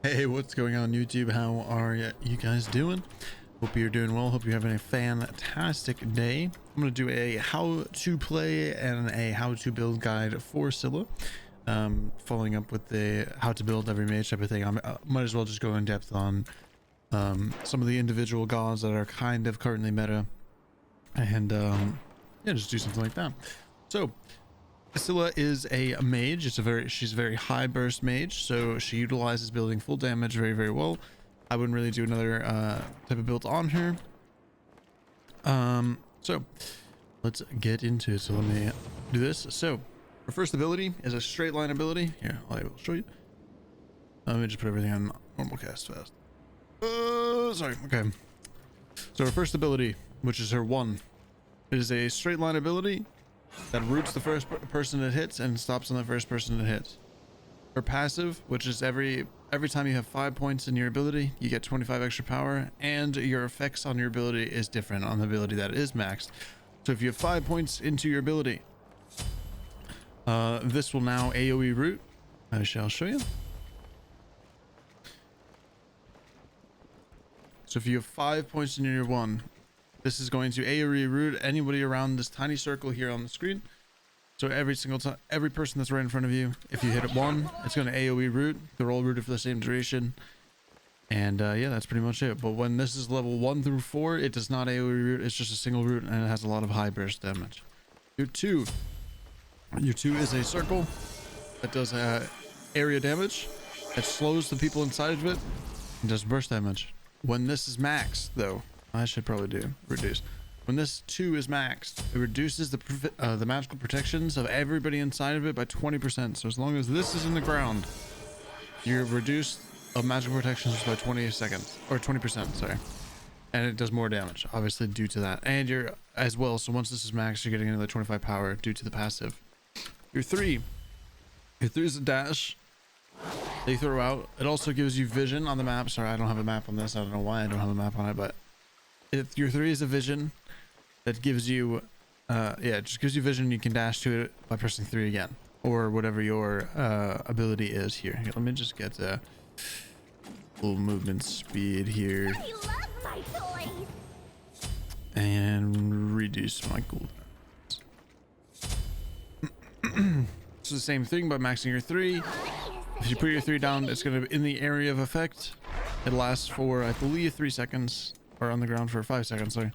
Hey, what's going on YouTube? How are you guys doing? Hope you're doing well. Hope you're having a fantastic day. I'm going to do a how to play and a how to build guide for Scylla. Following up with the how to build every mage type of thing. I might as well just go in depth on some of the individual gods that are kind of currently meta. And yeah, just do something like that. So Scylla is a mage. She's a very high burst mage, so she utilizes building full damage very well. I wouldn't really do another type of build on her. So let's get into it. So let me do this. So her first ability is a straight line ability. Here, I will show you. Let me just put everything on normal cast fast. Sorry. Okay. So her first ability, which is her one, is a straight line ability that roots the first person it hits and stops on the first person it hits. Her passive, which is every time you have 5 points in your ability, you get 25 extra power, and your effects on your ability is different on the ability that is maxed. So if you have 5 points into your ability, this will now AoE root. I shall show you. So if you have 5 points in your one, this is going to AoE root anybody around this tiny circle here on the screen. So every single time, every person that's right in front of you, if you hit it one, it's going to AoE root. They're all rooted for the same duration. And yeah, that's pretty much it. But when this is level 1 through 4, it does not AoE root. It's just a single root, and it has a lot of high burst damage. Your two is a circle that does area damage. That slows the people inside of it and does burst damage. When this is maxed, though, I should probably do reduce. When this 2 is maxed, it reduces the magical protections of everybody inside of it by 20%. So as long as this is in the ground, you're reduced of magical protections by 20 seconds or 20%. Sorry, and it does more damage, obviously due to that. And you're as well. So once this is maxed, you're getting another 25 power due to the passive. Your 3 is a dash. They throw out. It also gives you vision on the map. Sorry, I don't have a map on this. I don't know why I don't have a map on it, but your 3 is a vision that gives you yeah, it just gives you vision. You can dash to it by pressing 3 again, or whatever your ability is here. Let me just get a little movement speed here and reduce my cooldowns. It's the same thing by maxing your 3. If you put your 3 down, it's going to in the area of effect. It lasts for, I believe, 3 seconds, or on the ground for 5 seconds. Sorry.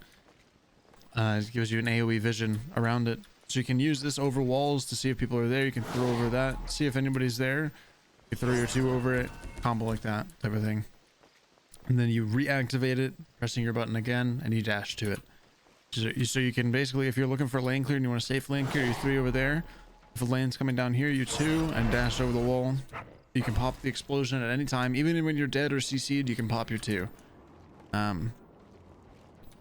It gives you an AoE vision around it, so you can use this over walls to see if people are there. You can throw over that, see if anybody's there. You throw your 2 over it, combo like that type of thing, and then you reactivate it, pressing your button again, and you dash to it. So you can basically, if you're looking for lane clear and you want a safe lane clear, your 3 over there. If a lane's coming down here, you 2 and dash over the wall. You can pop the explosion at any time, even when you're dead or CC'd. You can pop your 2.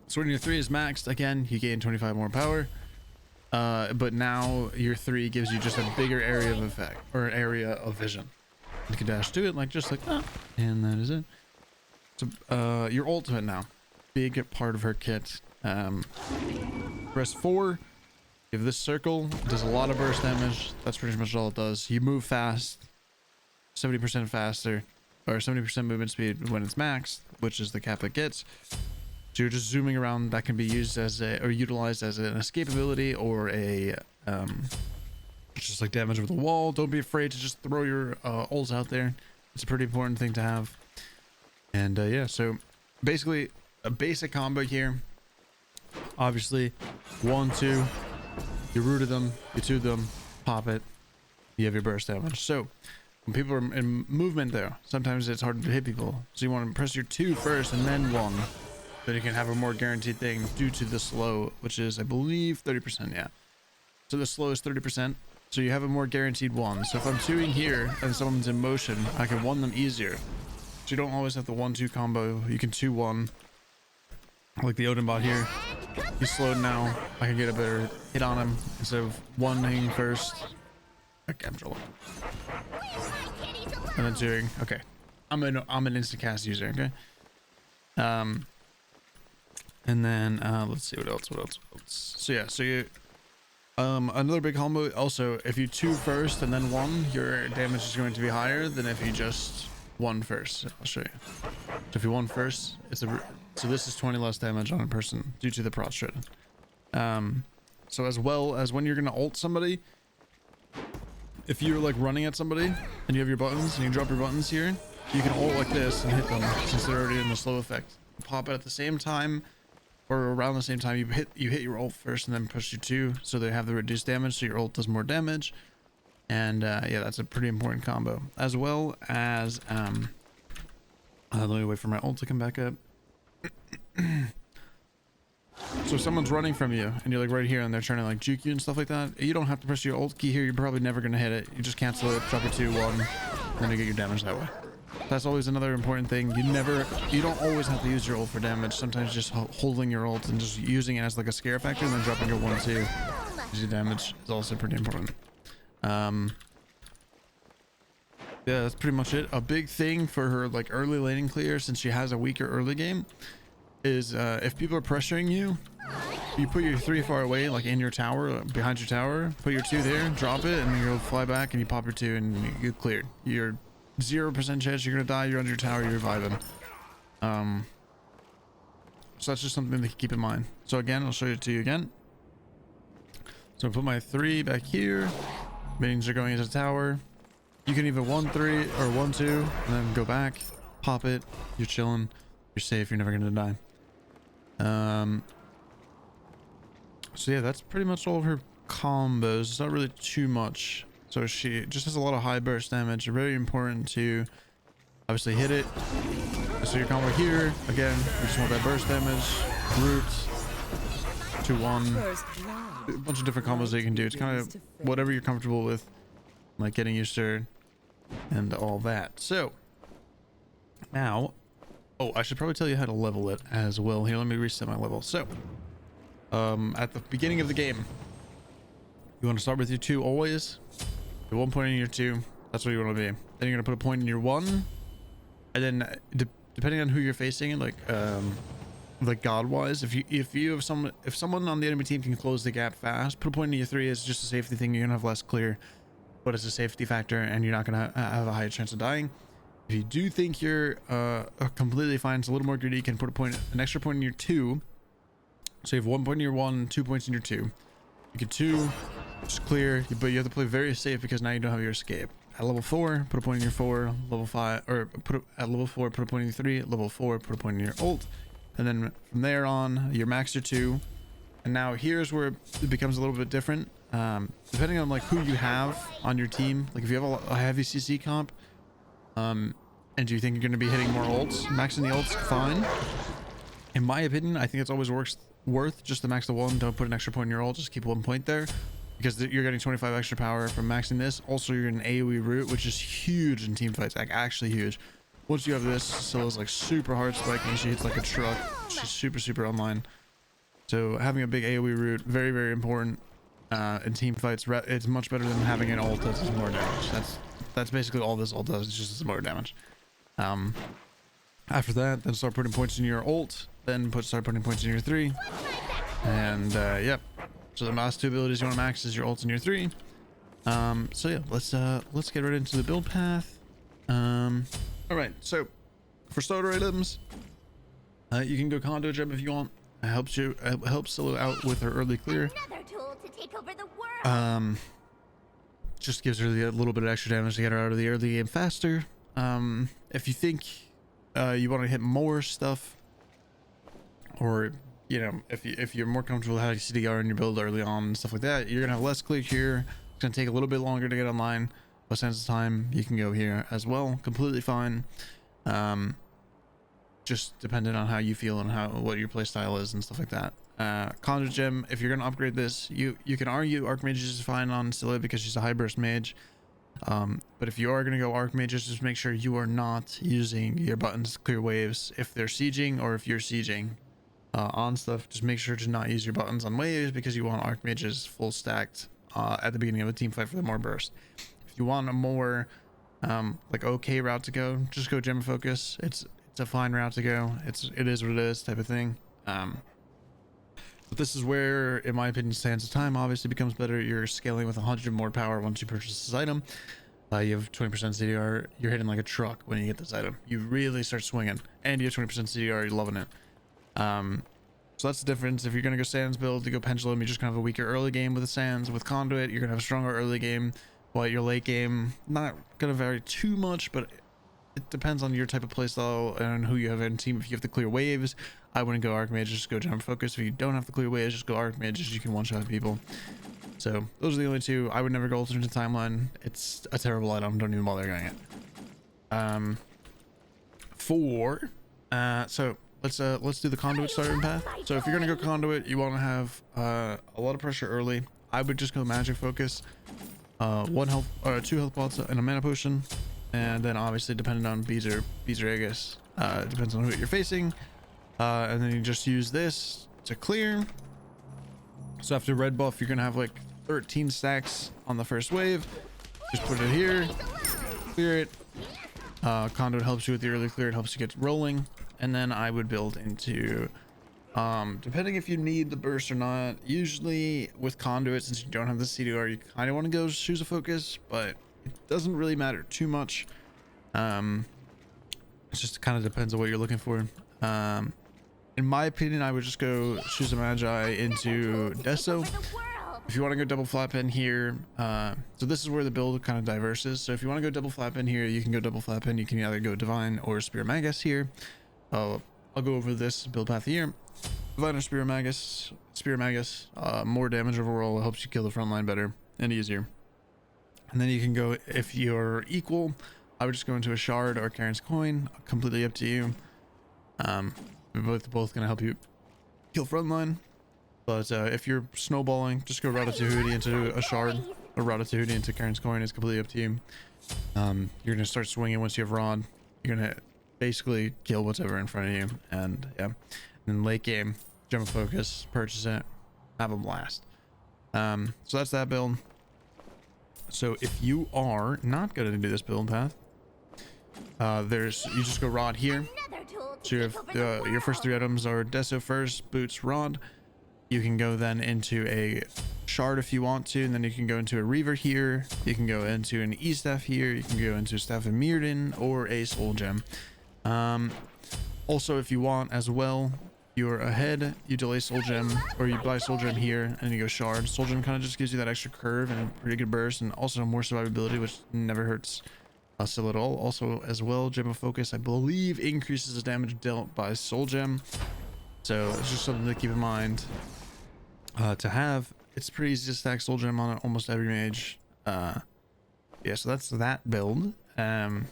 So when your 3 is maxed, again, you gain 25 more power. But now your 3 gives you just a bigger area of effect, or area of vision. You can dash to it just like that, and that is it. So your ultimate now, big part of her kit. Press 4. Give this circle, it does a lot of burst damage. That's pretty much all it does. You move fast, 70% faster, or 70% movement speed when it's maxed, which is the cap it gets. So you're just zooming around. That can be used as or utilized as an escape ability, or a just like damage over the wall. Don't be afraid to just throw your ults out there. It's a pretty important thing to have. And yeah, so basically a basic combo here. Obviously, 1, 2, you rooted them, you 2'd them, pop it, you have your burst damage. So when people are in movement though, sometimes it's hard to hit people. So you want to press your 2 first and then 1. Then you can have a more guaranteed thing due to the slow, which is, I believe, 30%. Yeah. So the slow is 30%. So you have a more guaranteed 1. So if I'm 2ing here and someone's in motion, I can 1 them easier. So you don't always have the 1-2 combo. You can 2-1. Like the Odin bot here. He's slowed now. I can get a better hit on him instead of 1ing first. Okay, I'm trolling. And then 2ing. Okay. I'm an instant cast user, okay? And then let's see what else. So yeah, so you another big combo also, if you 2 first and then 1, your damage is going to be higher than if you just one first. I'll show you. So if you won first, so this is 20 less damage on a person due to the prostrate. So as well as when you're gonna ult somebody, if you're like running at somebody and you have your buttons and you drop your buttons here, you can ult like this and hit them since they're already in the slow effect. Pop it at the same time or around the same time. You hit your ult first and then push your 2 so they have the reduced damage, so your ult does more damage. And yeah, that's a pretty important combo. As well as let me wait for my ult to come back up. So if someone's running from you and you're like right here and they're trying to like juke you and stuff like that, you don't have to press your ult key here. You're probably never going to hit it. You just cancel it, drop your 2, 1, and then you get your damage that way. That's always another important thing. You don't always have to use your ult for damage. Sometimes just holding your ult and just using it as like a scare factor and then dropping your 1, 2 gives you damage is also pretty important. Yeah, that's pretty much it. A big thing for her like early laning clear, since she has a weaker early game, is if people are pressuring you, you put your 3 far away, like in your tower, behind your tower, put your 2 there, drop it, and then you'll fly back and you pop your 2 and you cleared. You're 0% chance you're gonna die. You're under your tower, you're reviving. So that's just something to keep in mind. So again, I'll show it to you again. So I'll put my 3 back here. Minions are going into the tower. You can either 1-3 or 1-2 and then go back, pop it, you're chilling, you're safe, you're never gonna die. So yeah, that's pretty much all of her combos. It's not really too much. So she just has a lot of high burst damage. Very important to obviously hit it. So your combo here, again, we just want that burst damage, root, 2-1, a bunch of different combos that you can do. It's kind of whatever you're comfortable with, like getting used to and all that. So now, oh, I should probably tell you how to level it as well. Here, let me reset my level. So at the beginning of the game, you want to start with your 2 always. Your 1 point in your 2, that's what you want to be. Then you're going to put a point in your 1, and then depending on who you're facing, like god wise, if someone on the enemy team can close the gap fast, put a point in your 3 as just a safety thing. You're gonna have less clear, but it's a safety factor and you're not gonna have a higher chance of dying. If you do think you're completely fine, it's a little more greedy, you can put an extra point in your 2. So you have 1 point in your 1, 2 points in your 2. You get 2, just clear, but you have to play very safe because now you don't have your escape. At level 4, put a point in your 4, level 5, or at level 4, put a point in your 3, at level 4, put a point in your ult. And then from there on, your max your 2. And now here's where it becomes a little bit different. Depending on like who you have on your team, like if you have a heavy CC comp, and you think you're going to be hitting more ults, maxing the ults, fine. In my opinion, I think it's always worth just to max the 1. Don't put an extra point in your ult, just keep 1 point there, because you're getting 25 extra power from maxing this. Also, you're getting AoE root, which is huge in team fights, like actually huge. Once you have this, Scylla's like super hard spiking. She hits like a truck. She's super online. So having a big AoE root, very, very important in team fights. It's much better than having an ult that does more damage. That's basically all this ult does. It's just more damage. After that, then start putting points in your ult. Then start putting points in your 3. And yep. So the last 2 abilities you want to max is your ult and your 3. So yeah, let's get right into the build path. All right, so for starter items, you can go Conduit gem if you want. It helps Scylla out with her early clear. Another tool to take over the world. Just gives her a little bit of extra damage to get her out of the early game faster. If you think you want to hit more stuff, or you know, if you're more comfortable having CDR in your build early on and stuff like that, you're gonna have less clear here. It's gonna take a little bit longer to get online. But sense of time, you can go here as well, completely fine. Just dependent on how you feel and what your playstyle is and stuff like that. Conduit gem, if you're gonna upgrade this, you can argue Archmages is fine on Scylla because she's a high burst mage. But if you are gonna go Archmages, just make sure you are not using your buttons to clear waves if they're sieging, or if you're sieging on stuff. Just make sure to not use your buttons on waves because you want Archmages full stacked at the beginning of a team fight for the more burst. You want a more like okay route to go, just go gem focus. It's a fine route to go. It is what it is type of thing. But this is where, in my opinion, Sands of Time obviously becomes better. You're scaling with 100 more power once you purchase this item. You have 20% CDR. You're hitting like a truck when you get this item. You really start swinging, and you have 20% CDR. You're loving it. So that's the difference. If you're gonna go Sands build, you go Pendulum, you're just gonna have a weaker early game with the Sands. With Conduit, you're gonna have a stronger early game, while your late game not gonna vary too much, but it depends on your type of playstyle and who you have in team. If you have to clear waves, I wouldn't go Archmage, just go General Focus. If you don't have to clear waves, just go Archmage, you can one-shot people. So those are the only two. I would never go Alternate Timeline. It's a terrible item. Don't even bother going it. So let's do the Conduit starting path. So if you're gonna go Conduit, you want to have a lot of pressure early. I would just go Magic Focus, 1 health or 2 health pots and a mana potion, and then obviously depending on bees or Aegis, depends on who you're facing, and then you just use this to clear. So after red buff, you're gonna have like 13 stacks on the first wave. Just put it here, clear it. Conduit helps you with the early clear. It helps you get rolling. And then I would build into, depending if you need the burst or not. Usually with Conduit, since you don't have the CDR, you kind of want to go Shoes of Focus, but it doesn't really matter too much. It just kind of depends on what you're looking for. In my opinion, I would just go Shoes of Magi into Deso. If you want to go double flat pen here, so this is where the build kind of diverses. So if you want to go double flat pen here, you can go double flat pen. You can either go Divine or Spear Magus here. I'll go over this build path here. Divine or Spear Magus. More damage overall. It helps you kill the front line better and easier. And then you can go, if you're equal, I would just go into a Shard or Karen's Coin. Completely up to you. Both gonna help you kill front line. But if you're snowballing, just go Ratatouille into a Shard or Ratatouille into Karen's Coin. It's completely up to you. You're gonna start swinging once you have Rod. You're gonna basically kill whatever in front of you, and yeah. And then late game, jump Focus, purchase it, have a blast. So that's that build. So if you are not gonna do this build path, you just go Rod here. So you have your first 3 items are Deso first, Boots, Rod. You can go then into a Shard if you want to, and then you can go into a Reaver here. You can go into an E-Staff here. You can go into a Staff of Mirrodin or a Soul Gem. Also, if you want as well, you're ahead, you delay Soul Gem, or you buy Soul Gem here, and you go Shard. Soul Gem kind of just gives you that extra curve and a pretty good burst, and also more survivability, which never hurts Scylla at all. Also, as well, Gem of Focus, I believe, increases the damage dealt by Soul Gem. So it's just something to keep in mind. To have, it's pretty easy to stack Soul Gem on almost every mage. Yeah, so that's that build. And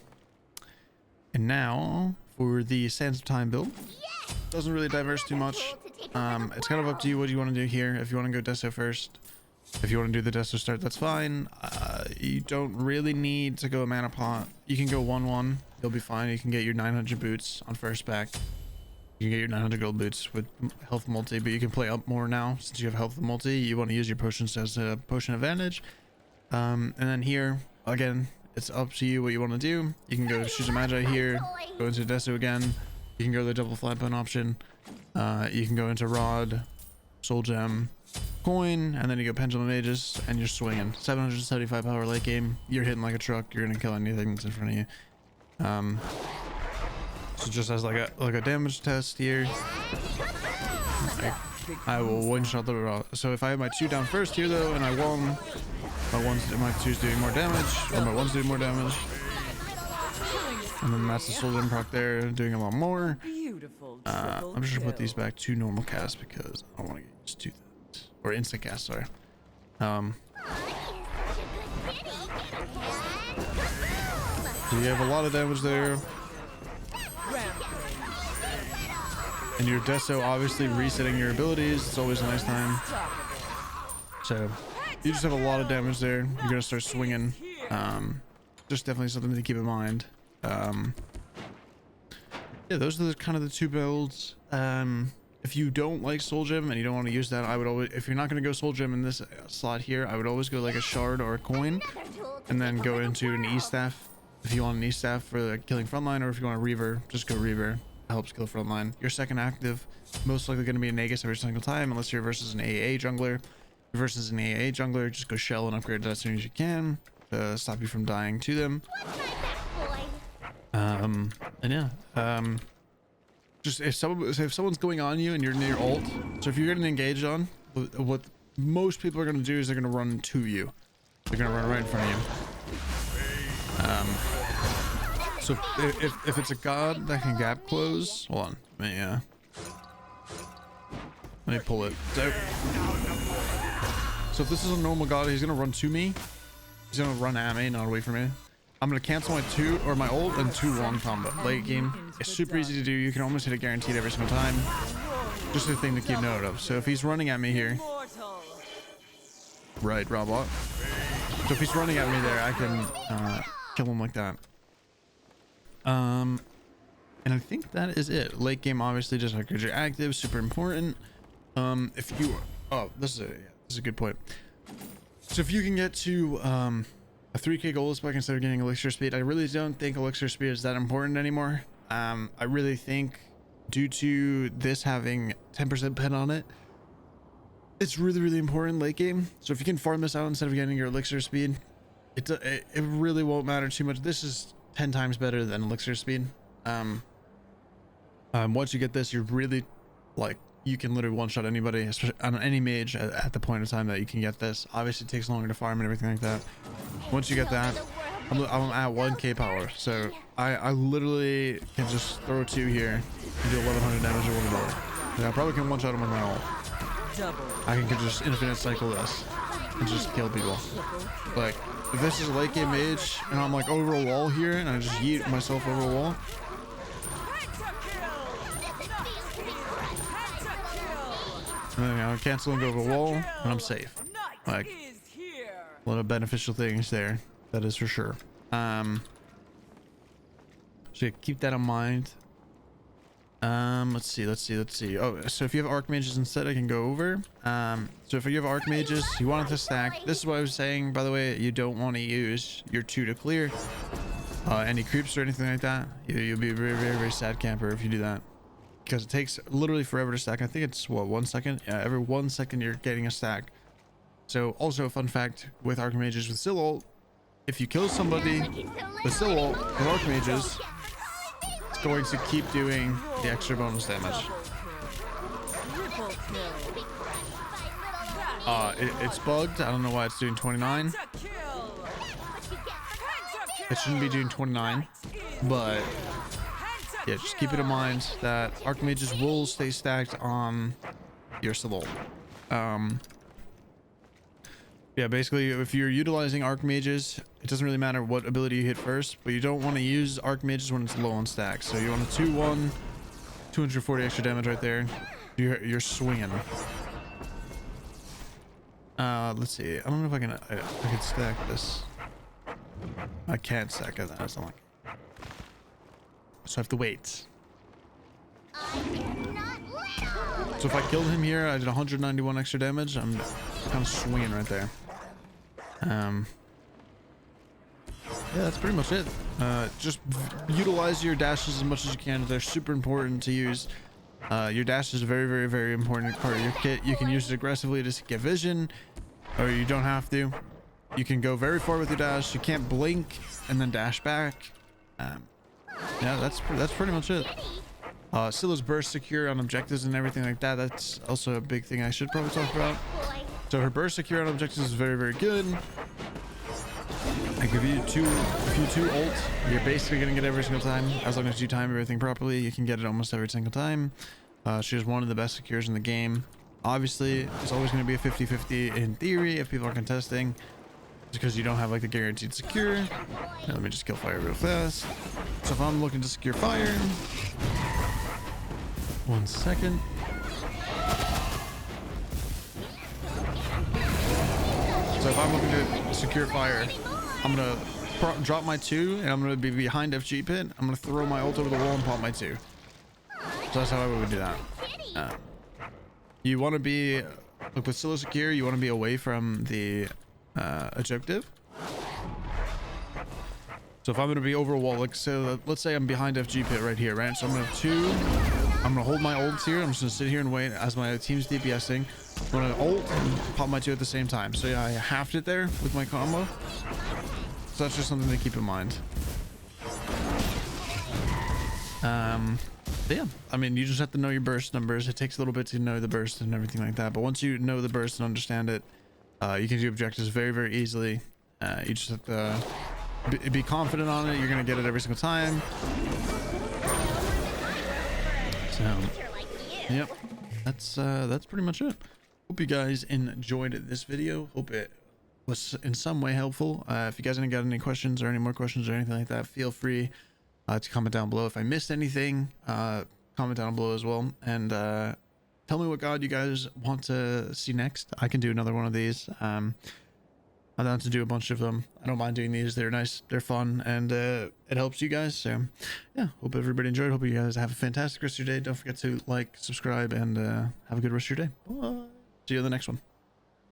now for the Sands of Time build. Doesn't really diverse too much. It's kind of up to you what you want to do here. If you want to go Deso first, if you want to do the Deso start, that's fine. You don't really need to go a mana pot. You can go 1-1. You'll be fine. You can get your 900 boots on first back. You can get your 900 gold boots with health multi, but you can play up more now since you have health multi. You want to use your potions as a potion advantage. And then here, again, it's up to you what you want to do. You can go Shoes of Magi here, go into Deso again. You can go the double flat pen option. You can go into Rod, Soul Gem, Coin, and then you go Pendulum Aegis, and you're swinging. 775 power late game. You're hitting like a truck. You're gonna kill anything that's in front of you. So just as like a damage test here, I will one shot the Rod. So if I have my 2 down first here though, and I won, my 2's doing more damage, or my 1's doing more damage. And then that's the Soul Gem proc there, doing a lot more. I'm just gonna put these back to normal cast because I don't want to get used to that. Or instant cast, sorry. So you have a lot of damage there. And your Deso obviously resetting your abilities. It's always a nice time. So you just have a lot of damage there. You're gonna start swinging. Just definitely something to keep in mind. Yeah, those are kind of the 2 builds. If you don't like Soul Gem and you don't want to use that, I would always, if you're not going to go Soul Gem in this slot here, I would always go like a Shard or a Coin, and then go into an E-Staff if you want an E-Staff for the killing frontline, or if you want a Reaver, just go Reaver. It helps kill frontline. Your second active, most likely going to be an Aegis every single time, unless you're versus an AA jungler. Versus an AA jungler, just go Shell and upgrade that as soon as you can. to stop you from dying to them. And yeah, just if someone's going on you and you're near ult, so if you're getting engaged on, what most people are going to do is they're going to run to you. They're going to run right in front of you. So if it's a god that can gap close, hold on, let me pull it. So if this is a normal god, he's going to run to me. He's going to run at me, not away from me. I'm going to cancel my my ult and 2-1 combo. Late game, it's super easy to do. You can almost hit it guaranteed every single time. Just a thing to keep note of. So if he's running at me here, right, robot. So if he's running at me there, I can kill him like that. And I think that is it. Late game, obviously, just like you're active, super important. If you, this is a good point. So if you can get to a 3k goal spike instead of getting elixir speed, I really don't think elixir speed is that important anymore. I really think due to this having 10% pen on it, it's really important late game. So if you can farm this out instead of getting your elixir speed, it really won't matter too much. This is 10 times better than elixir speed. Once you get this, you're really like, you can literally one-shot anybody, especially on any mage at the point of time that you can get this. Obviously it takes longer to farm and everything like that. Once you get that, I'm at 1k power, so I literally can just throw 2 here and do 1100 damage or whatever. Yeah, I probably can one-shot him with my ult. I can just infinite cycle this and just kill people. Like, if this is a late game mage and I'm like over a wall here and I just yeet myself over a wall, and then I'll cancel and go over a wall and I'm safe. Like, a lot of beneficial things there, that is for sure. So yeah, keep that in mind. Let's see. Oh, so if you have archmages instead, I can go over. So if you have archmages, you want it to stack. This is what I was saying, by the way. You don't want to use your 2 to clear any creeps or anything like that. You'll be a very sad camper if you do that, because it takes literally forever to stack. I think it's what, 1 second? Yeah, every 1 second you're getting a stack. So also a fun fact with archmages with Scylla ult, if you kill somebody with Scylla ult with archmages, it's going to keep doing the extra bonus damage. It's bugged. I don't know why it's doing 29. It shouldn't be doing 29, but yeah, just keep it in mind that archmages will stay stacked on your Scylla ult. Yeah, basically, if you're utilizing archmages, it doesn't really matter what ability you hit first, but you don't want to use archmages when it's low on stacks. So you want a 2-1, 240 extra damage right there. You're swinging. Let's see. I don't know if I can stack this. I can't stack it. That's not like. So I have to wait. So if I killed him here, I did 191 extra damage. I'm kind of swinging right there. Yeah, that's pretty much it. Just utilize your dashes as much as you can. They're super important to use. Your dash is a very important part of your kit. You can use it aggressively to get vision, or you don't have to. You can go very far with your dash. You can't blink and then dash back. Yeah, that's pretty much it. Scylla's burst secure on objectives and everything like that. That's also a big thing I should probably talk about. So her burst secure on objectives is very good. Like if you two ult, you're basically gonna get it every single time. As long as you time everything properly, you can get it almost every single time. She's one of the best secures in the game. Obviously, it's always gonna be a 50-50 in theory if people are contesting, just because you don't have like the guaranteed secure. Now, let me just kill fire real fast. So if I'm looking to secure fire, 1 second. So if I'm looking to secure fire, I'm gonna drop my 2 and I'm gonna be behind FG pit. I'm gonna throw my ult over the wall and pop my 2. So that's how I would do that. You want to be, look, with Scylla secure, you want to be away from the objective. So if I'm going to be over a wall, like, so let's say I'm behind FG pit right here, right? So I'm going to have 2. I'm going to hold my ult here. I'm just going to sit here and wait as my team's DPSing. I'm going to ult and pop my 2 at the same time. So yeah, I halved it there with my combo. So that's just something to keep in mind. But yeah, I mean, you just have to know your burst numbers. It takes a little bit to know the burst and everything like that. But once you know the burst and understand it, you can do objectives very, very easily. You just have to be confident on it. You're going to get it every single time. So, yep, that's pretty much it. Hope you guys enjoyed this video. Hope it was in some way helpful. If you guys ain't got any questions or any more questions or anything like that, feel free to comment down below. If I missed anything, comment down below as well, and tell me what god you guys want to see next. I can do another one of these. I'm down to do a bunch of them. I don't mind doing these. They're nice, they're fun, and it helps you guys. So yeah, hope everybody enjoyed. Hope you guys have a fantastic rest of your day. Don't forget to like, subscribe, and have a good rest of your day. Bye. See you in the next one.